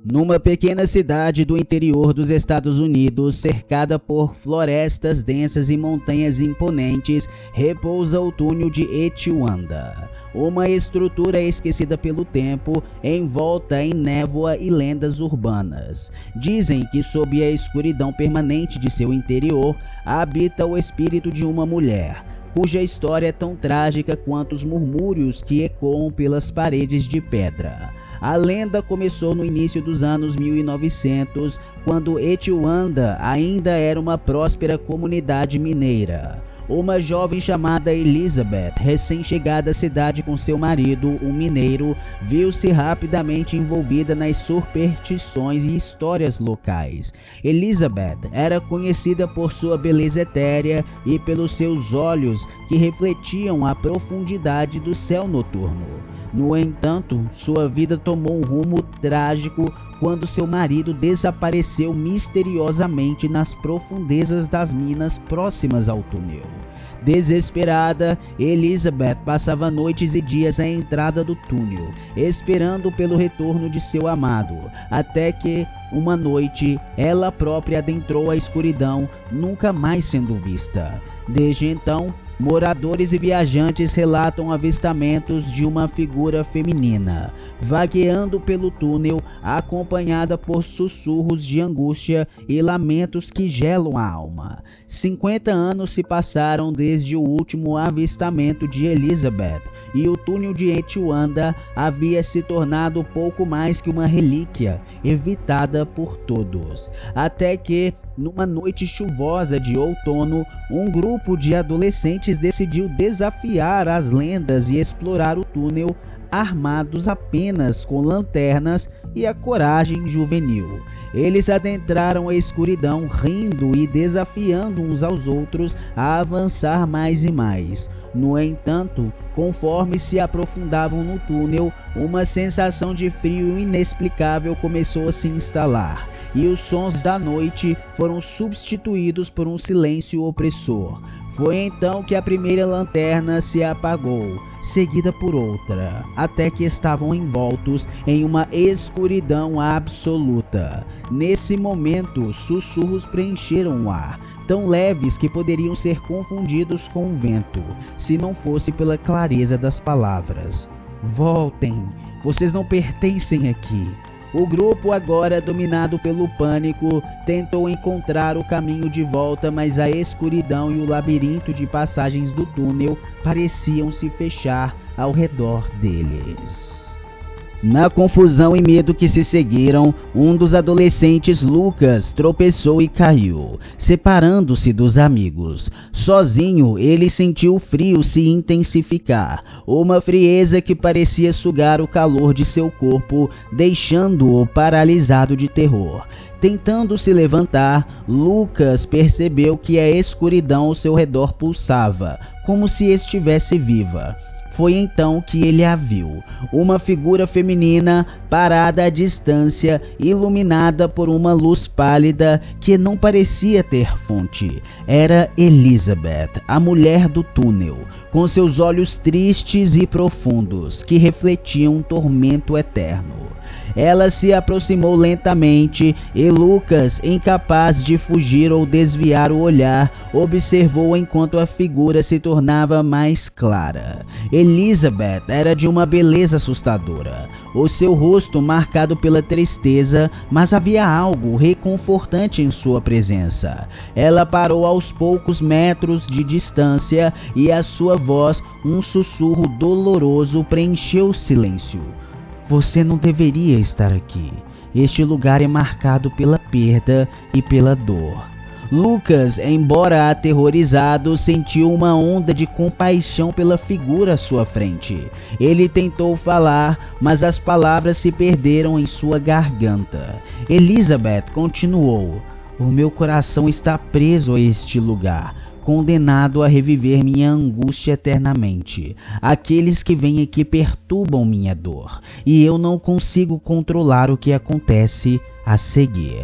Numa pequena cidade do interior dos Estados Unidos, cercada por florestas densas e montanhas imponentes, repousa o túnel de Etiwanda, uma estrutura esquecida pelo tempo, envolta em névoa e lendas urbanas. Dizem que sob a escuridão permanente de seu interior, habita o espírito de uma mulher, cuja história é tão trágica quanto os murmúrios que ecoam pelas paredes de pedra. A lenda começou no início dos anos 1900, quando Etiwanda ainda era uma próspera comunidade mineira. Uma jovem chamada Elizabeth, recém-chegada à cidade com seu marido, um mineiro, viu-se rapidamente envolvida nas superstições e histórias locais. Elizabeth era conhecida por sua beleza etérea e pelos seus olhos que refletiam a profundidade do céu noturno. No entanto, sua vida tomou um rumo trágico quando seu marido desapareceu misteriosamente nas profundezas das minas próximas ao túnel. Desesperada, Elizabeth passava noites e dias à entrada do túnel, esperando pelo retorno de seu amado, até que, uma noite, ela própria adentrou a escuridão, nunca mais sendo vista. Desde então, moradores e viajantes relatam avistamentos de uma figura feminina, vagueando pelo túnel, acompanhada por sussurros de angústia e lamentos que gelam a alma. 50 anos se passaram desde o último avistamento de Elizabeth, e o túnel de Etiwanda havia se tornado pouco mais que uma relíquia, evitada por todos. Até que, numa noite chuvosa de outono, um grupo de adolescentes decidiu desafiar as lendas e explorar o túnel, armados apenas com lanternas e a coragem juvenil. Eles adentraram a escuridão, rindo e desafiando uns aos outros a avançar mais e mais. No entanto, conforme se aprofundavam no túnel, uma sensação de frio inexplicável começou a se instalar, e os sons da noite foram substituídos por um silêncio opressor. Foi então que a primeira lanterna se apagou, seguida por outra, até que estavam envoltos em uma escuridão absoluta. Nesse momento, sussurros preencheram o ar, tão leves que poderiam ser confundidos com o vento, se não fosse pela clareza das palavras. Voltem, vocês não pertencem aqui. O grupo, agora dominado pelo pânico, tentou encontrar o caminho de volta, mas a escuridão e o labirinto de passagens do túnel pareciam se fechar ao redor deles. Na confusão e medo que se seguiram, um dos adolescentes, Lucas, tropeçou e caiu, separando-se dos amigos. Sozinho, ele sentiu o frio se intensificar, uma frieza que parecia sugar o calor de seu corpo, deixando-o paralisado de terror. Tentando se levantar, Lucas percebeu que a escuridão ao seu redor pulsava, como se estivesse viva. Foi então que ele a viu, uma figura feminina parada à distância, iluminada por uma luz pálida que não parecia ter fonte. Era Elizabeth, a mulher do túnel, com seus olhos tristes e profundos, que refletiam um tormento eterno. Ela se aproximou lentamente e Lucas, incapaz de fugir ou desviar o olhar, observou enquanto a figura se tornava mais clara. Elizabeth era de uma beleza assustadora, o seu rosto marcado pela tristeza, mas havia algo reconfortante em sua presença. Ela parou aos poucos metros de distância e a sua voz, um sussurro doloroso, preencheu o silêncio. Você não deveria estar aqui. Este lugar é marcado pela perda e pela dor. Lucas, embora aterrorizado, sentiu uma onda de compaixão pela figura à sua frente. Ele tentou falar, mas as palavras se perderam em sua garganta. Elizabeth continuou: o meu coração está preso a este lugar, condenado a reviver minha angústia eternamente. Aqueles que vêm aqui perturbam minha dor, e eu não consigo controlar o que acontece a seguir.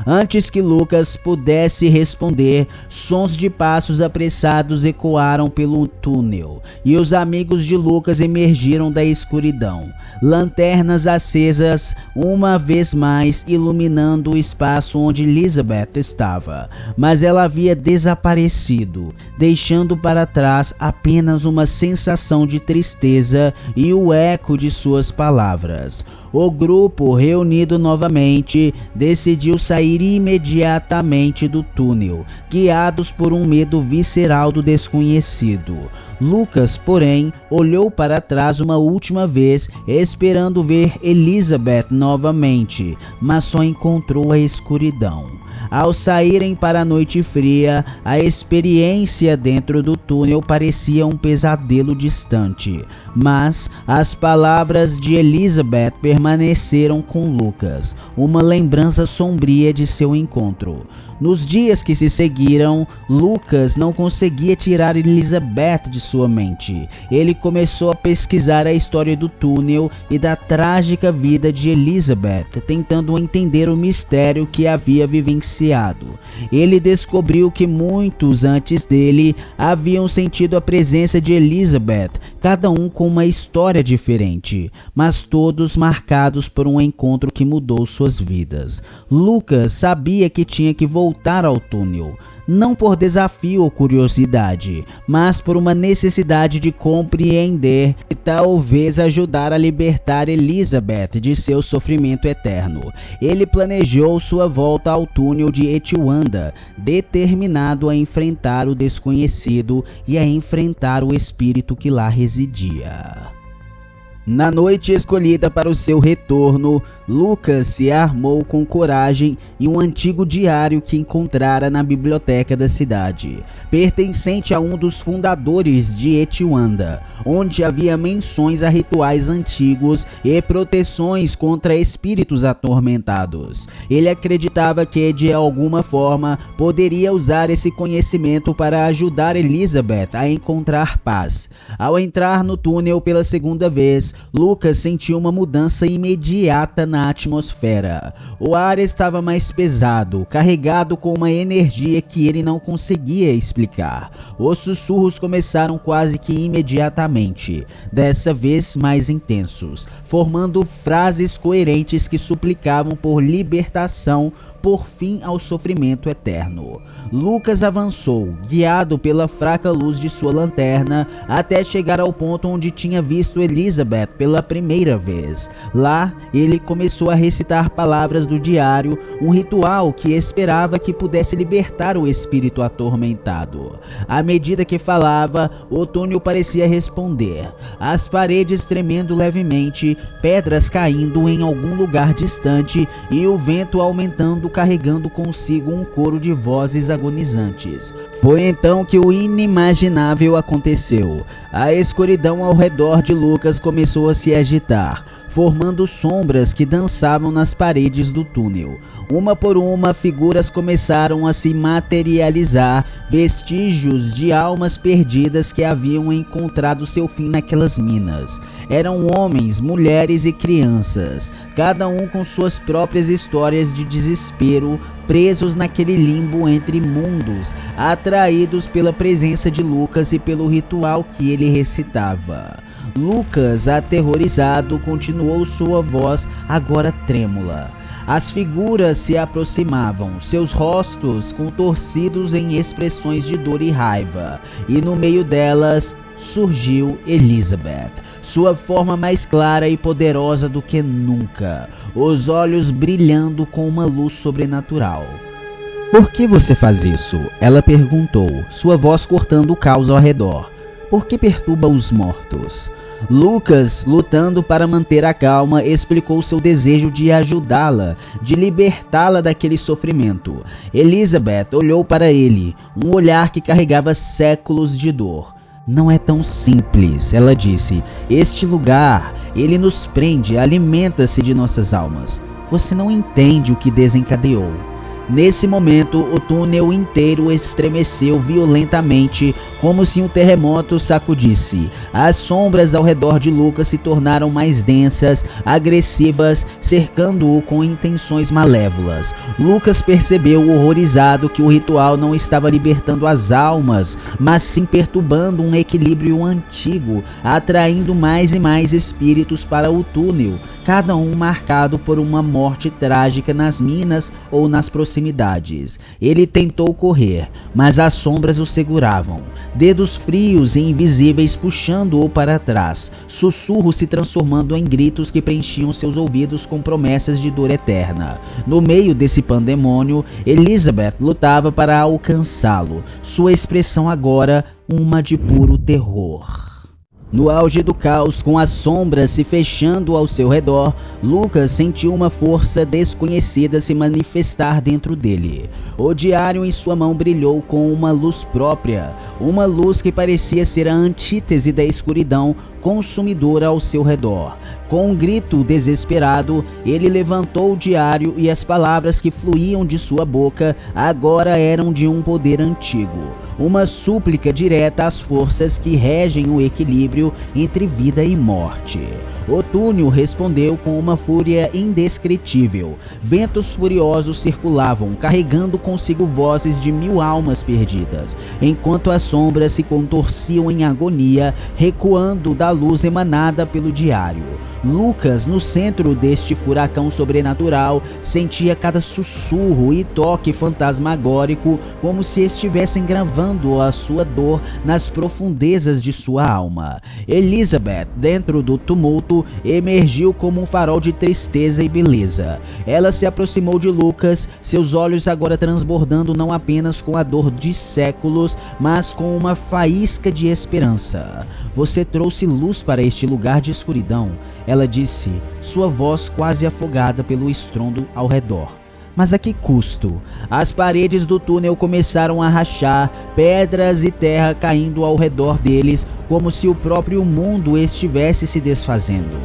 Antes que Lucas pudesse responder, sons de passos apressados ecoaram pelo túnel e os amigos de Lucas emergiram da escuridão. Lanternas acesas, uma vez mais iluminando o espaço onde Elizabeth estava, mas ela havia desaparecido, deixando para trás apenas uma sensação de tristeza e o eco de suas palavras. O grupo, reunido novamente, decidiu sair imediatamente do túnel, guiados por um medo visceral do desconhecido. Lucas, porém, olhou para trás uma última vez, esperando ver Elizabeth novamente, mas só encontrou a escuridão. Ao saírem para a noite fria, a experiência dentro do túnel parecia um pesadelo distante, mas as palavras de Elizabeth permaneceram com Lucas, uma lembrança sombria de seu encontro. Nos dias que se seguiram, Lucas não conseguia tirar Elizabeth de sua mente. Ele começou a pesquisar a história do túnel e da trágica vida de Elizabeth, tentando entender o mistério que havia vivenciado. Ele descobriu que muitos antes dele haviam sentido a presença de Elizabeth, cada um com uma história diferente, mas todos marcados por um encontro que mudou suas vidas. Lucas sabia que tinha que voltar ao túnel, não por desafio ou curiosidade, mas por uma necessidade de compreender e talvez ajudar a libertar Elizabeth de seu sofrimento eterno. Ele planejou sua volta ao túnel de Etiwanda, determinado a enfrentar o desconhecido e a enfrentar o espírito que lá residia. Na noite escolhida para o seu retorno, Lucas se armou com coragem e um antigo diário que encontrara na biblioteca da cidade, pertencente a um dos fundadores de Etiwanda, onde havia menções a rituais antigos e proteções contra espíritos atormentados. Ele acreditava que, de alguma forma, poderia usar esse conhecimento para ajudar Elizabeth a encontrar paz. Ao entrar no túnel pela segunda vez, Lucas sentiu uma mudança imediata na atmosfera. O ar estava mais pesado, carregado com uma energia que ele não conseguia explicar. Os sussurros começaram quase que imediatamente, dessa vez mais intensos, formando frases coerentes que suplicavam por libertação, por fim ao sofrimento eterno. Lucas avançou, guiado pela fraca luz de sua lanterna, até chegar ao ponto onde tinha visto Elizabeth pela primeira vez. Lá, ele começou a recitar palavras do diário, um ritual que esperava que pudesse libertar o espírito atormentado. À medida que falava, o túnel parecia responder, as paredes tremendo levemente, pedras caindo em algum lugar distante e o vento aumentando, carregando consigo um coro de vozes agonizantes. Foi então que o inimaginável aconteceu. A escuridão ao redor de Lucas começou a se agitar, formando sombras que dançavam nas paredes do túnel. Uma por uma, figuras começaram a se materializar, vestígios de almas perdidas que haviam encontrado seu fim naquelas minas. Eram homens, mulheres e crianças, cada um com suas próprias histórias de desespero, presos naquele limbo entre mundos, atraídos pela presença de Lucas e pelo ritual que ele recitava. Lucas, aterrorizado, continuou sua voz, agora trêmula. As figuras se aproximavam, seus rostos contorcidos em expressões de dor e raiva, e no meio delas surgiu Elizabeth, sua forma mais clara e poderosa do que nunca, os olhos brilhando com uma luz sobrenatural. "Por que você faz isso?" ela perguntou, sua voz cortando o caos ao redor. "Por que perturba os mortos?" Lucas, lutando para manter a calma, explicou seu desejo de ajudá-la, de libertá-la daquele sofrimento. Elizabeth olhou para ele, um olhar que carregava séculos de dor. "Não é tão simples", ela disse. "Este lugar, ele nos prende, alimenta-se de nossas almas. Você não entende o que desencadeou." Nesse momento, o túnel inteiro estremeceu violentamente, como se um terremoto sacudisse. As sombras ao redor de Lucas se tornaram mais densas, agressivas, cercando-o com intenções malévolas. Lucas percebeu horrorizado que o ritual não estava libertando as almas, mas sim perturbando um equilíbrio antigo, atraindo mais e mais espíritos para o túnel, cada um marcado por uma morte trágica nas minas ou nas proximidades. Ele tentou correr, mas as sombras o seguravam, dedos frios e invisíveis puxando-o para trás, sussurros se transformando em gritos que preenchiam seus ouvidos com promessas de dor eterna. No meio desse pandemônio, Elizabeth lutava para alcançá-lo, sua expressão agora uma de puro terror. No auge do caos, com as sombras se fechando ao seu redor, Lucas sentiu uma força desconhecida se manifestar dentro dele. O diário em sua mão brilhou com uma luz própria, uma luz que parecia ser a antítese da escuridão consumidora ao seu redor. Com um grito desesperado, ele levantou o diário e as palavras que fluíam de sua boca agora eram de um poder antigo, uma súplica direta às forças que regem o equilíbrio entre vida e morte. O túnel respondeu com uma fúria indescritível. Ventos furiosos circulavam, carregando consigo vozes de 1000 almas perdidas, enquanto as sombras se contorciam em agonia, recuando da luz emanada pelo diário. Lucas, no centro deste furacão sobrenatural, sentia cada sussurro e toque fantasmagórico, como se estivessem gravando a sua dor nas profundezas de sua alma. Elizabeth, dentro do tumulto, emergiu como um farol de tristeza e beleza. Ela se aproximou de Lucas, seus olhos agora transbordando não apenas com a dor de séculos, mas com uma faísca de esperança. "Você trouxe luz para este lugar de escuridão", ela disse, sua voz quase afogada pelo estrondo ao redor. Mas a que custo? As paredes do túnel começaram a rachar, pedras e terra caindo ao redor deles, como se o próprio mundo estivesse se desfazendo.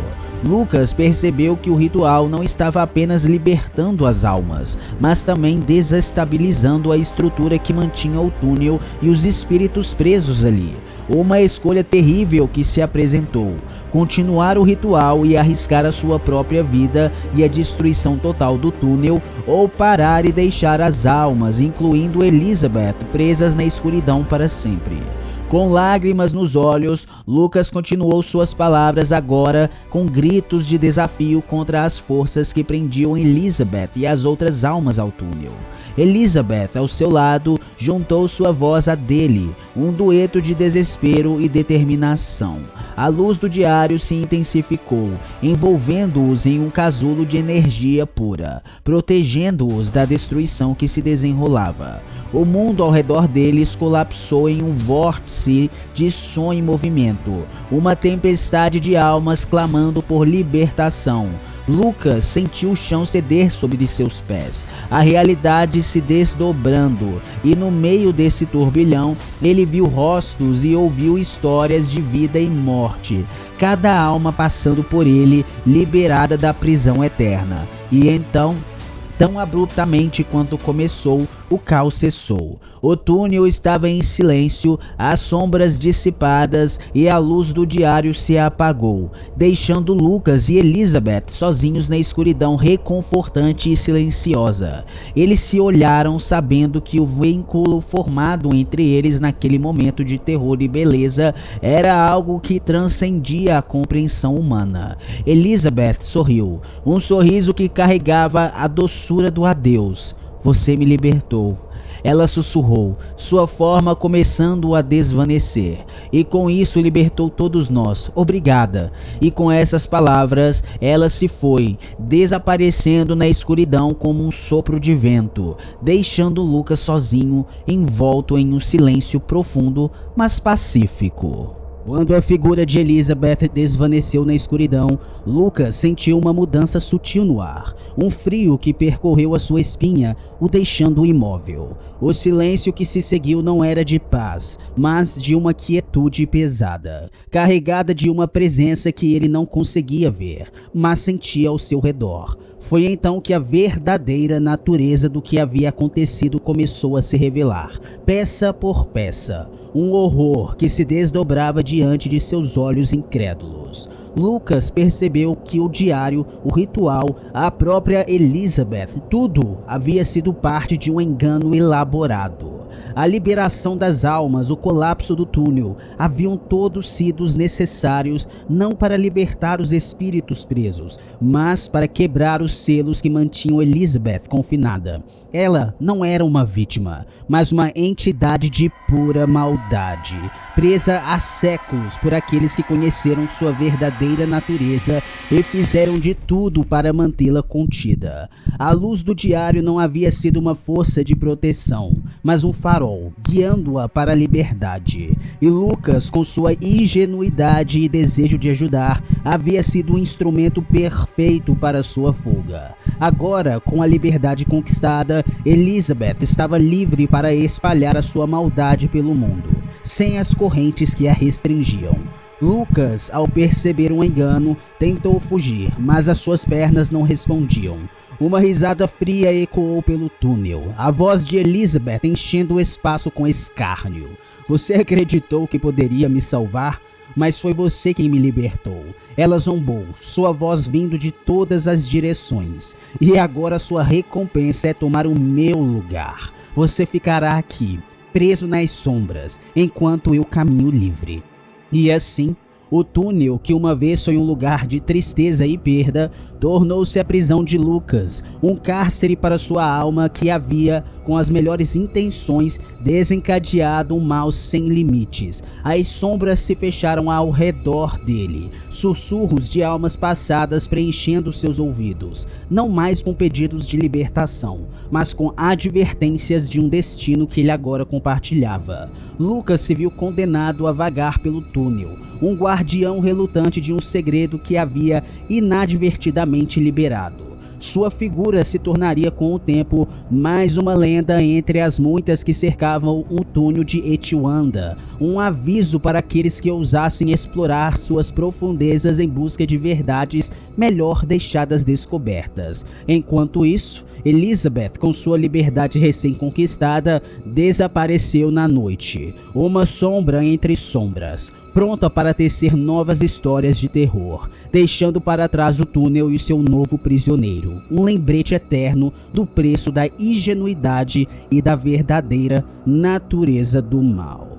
Lucas percebeu que o ritual não estava apenas libertando as almas, mas também desestabilizando a estrutura que mantinha o túnel e os espíritos presos ali. Uma escolha terrível que se apresentou: continuar o ritual e arriscar a sua própria vida e a destruição total do túnel, ou parar e deixar as almas, incluindo Elizabeth, presas na escuridão para sempre. Com lágrimas nos olhos, Lucas continuou suas palavras agora com gritos de desafio contra as forças que prendiam Elizabeth e as outras almas ao túnel. Elizabeth, ao seu lado, juntou sua voz à dele, um dueto de desespero e determinação. A luz do diário se intensificou, envolvendo-os em um casulo de energia pura, protegendo-os da destruição que se desenrolava. O mundo ao redor deles colapsou em um vórtice de som e movimento, uma tempestade de almas clamando por libertação. Lucas sentiu o chão ceder sobre seus pés, a realidade se desdobrando, e no meio desse turbilhão, ele viu rostos e ouviu histórias de vida e morte, cada alma passando por ele, liberada da prisão eterna. E então, tão abruptamente quanto começou, o caos cessou. O túnel estava em silêncio, as sombras dissipadas e a luz do diário se apagou, deixando Lucas e Elizabeth sozinhos na escuridão reconfortante e silenciosa. Eles se olharam, sabendo que o vínculo formado entre eles naquele momento de terror e beleza era algo que transcendia a compreensão humana. Elizabeth sorriu, um sorriso que carregava a doçura do adeus. "Você me libertou", ela sussurrou, sua forma começando a desvanecer. "E com isso libertou todos nós. Obrigada." E com essas palavras, ela se foi, desaparecendo na escuridão como um sopro de vento, deixando Lucas sozinho, envolto em um silêncio profundo, mas pacífico. Quando a figura de Elizabeth desvaneceu na escuridão, Lucas sentiu uma mudança sutil no ar, um frio que percorreu a sua espinha, o deixando imóvel. O silêncio que se seguiu não era de paz, mas de uma quietude pesada, carregada de uma presença que ele não conseguia ver, mas sentia ao seu redor. Foi então que a verdadeira natureza do que havia acontecido começou a se revelar, peça por peça, um horror que se desdobrava diante de seus olhos incrédulos. Lucas percebeu que o diário, o ritual, a própria Elizabeth, tudo havia sido parte de um engano elaborado. A liberação das almas, o colapso do túnel, haviam todos sido necessários não para libertar os espíritos presos, mas para quebrar os selos que mantinham Elizabeth confinada. Ela não era uma vítima, mas uma entidade de pura maldade, presa há séculos por aqueles que conheceram sua verdadeira natureza e fizeram de tudo para mantê-la contida. A luz do diário não havia sido uma força de proteção, mas um farol, guiando-a para a liberdade. E Lucas, com sua ingenuidade e desejo de ajudar, havia sido um instrumento perfeito para sua fuga. Agora, com a liberdade conquistada, Elizabeth estava livre para espalhar a sua maldade pelo mundo, sem as correntes que a restringiam. Lucas, ao perceber um engano, tentou fugir, mas as suas pernas não respondiam. Uma risada fria ecoou pelo túnel, a voz de Elizabeth enchendo o espaço com escárnio. Você acreditou que poderia me salvar? Mas foi você quem me libertou. Ela zombou, sua voz vindo de todas as direções. E agora sua recompensa é tomar o meu lugar. Você ficará aqui, preso nas sombras, enquanto eu caminho livre. E assim, o túnel, que uma vez foi um lugar de tristeza e perda, tornou-se a prisão de Lucas, um cárcere para sua alma que havia, com as melhores intenções, desencadeado um mal sem limites. As sombras se fecharam ao redor dele, sussurros de almas passadas preenchendo seus ouvidos, não mais com pedidos de libertação, mas com advertências de um destino que ele agora compartilhava. Lucas se viu condenado a vagar pelo túnel, um guardião relutante de um segredo que havia inadvertidamente liberado. Sua figura se tornaria com o tempo mais uma lenda entre as muitas que cercavam o túnel de Etiwanda, um aviso para aqueles que ousassem explorar suas profundezas em busca de verdades melhor deixadas descobertas. Enquanto isso, Elizabeth, com sua liberdade recém-conquistada, desapareceu na noite, uma sombra entre sombras, pronta para tecer novas histórias de terror, deixando para trás o túnel e seu novo prisioneiro, um lembrete eterno do preço da ingenuidade e da verdadeira natureza do mal.